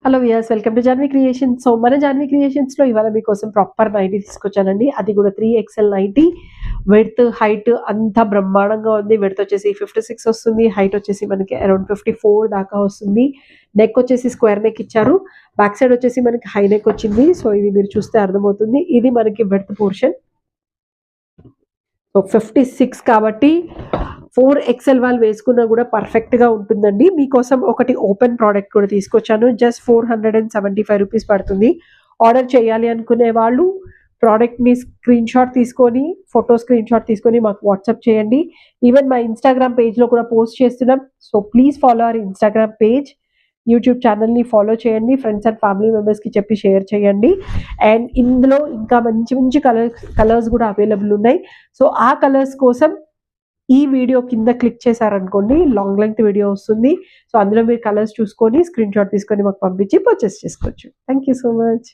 Hello viewers, welcome to Janvi creations. సో మన జాన్వి క్రియేషన్స్‌లో ఇవాళ మీకోసం ప్రాపర్ నైటీ తీసుకొచ్చానండి. అది కూడా 3XL నైటీ. విడ్త్, హైట్ అంతా బ్రహ్మాండంగా ఉంది. విడ్త్ వచ్చేసి 56 వస్తుంది. హైట్ వచ్చేసి మనకి అరౌండ్ 54 దాకా వస్తుంది. నెక్ వచ్చేసి స్క్వేర్ నెక్ ఇచ్చారు. బ్యాక్ సైడ్ వచ్చేసి మనకి హై నెక్ వచ్చింది. సో ఇది మీరు చూస్తే అర్థమవుతుంది. ఇది మనకి విడ్త్ పోర్షన్. సో 56 కాబట్టి 4XL వాళ్ళు వేసుకున్నా కూడా పర్ఫెక్ట్‌గా ఉంటుందండి. మీకోసం ఒకటి ఓపెన్ ప్రోడక్ట్ కూడా తీసుకొచ్చాను. జస్ట్ 475 రూపీస్ పడుతుంది. ఆర్డర్ చేయాలి అనుకునే వాళ్ళు ప్రోడక్ట్‌ని స్క్రీన్ షాట్ తీసుకొని మాకు వాట్సాప్ చేయండి. ఈవెన్ మా ఇన్‌స్టాగ్రామ్ పేజ్‌లో కూడా పోస్ట్ చేస్తున్నాం. So please follow our Instagram page. YouTube ఛానల్‌ని ఫాలో చేయండి. ఫ్రెండ్స్ అండ్ ఫ్యామిలీ మెంబర్స్‌కి చెప్పి షేర్ చేయండి. అండ్ ఇందులో ఇంకా మంచి మంచి కలర్స్ కూడా అవైలబుల్ ఉన్నాయి. సో ఆ కలర్స్ కోసం ఈ వీడియో కింద క్లిక్ చేశారనుకోండి, లాంగ్ లెంగ్త్ వీడియో వస్తుంది. సో అందులో మీరు కలర్స్ చూసుకొని స్క్రీన్ షాట్ తీసుకొని మాకు పంపించి పర్చేస్ చేసుకోవచ్చు. Thank you so much.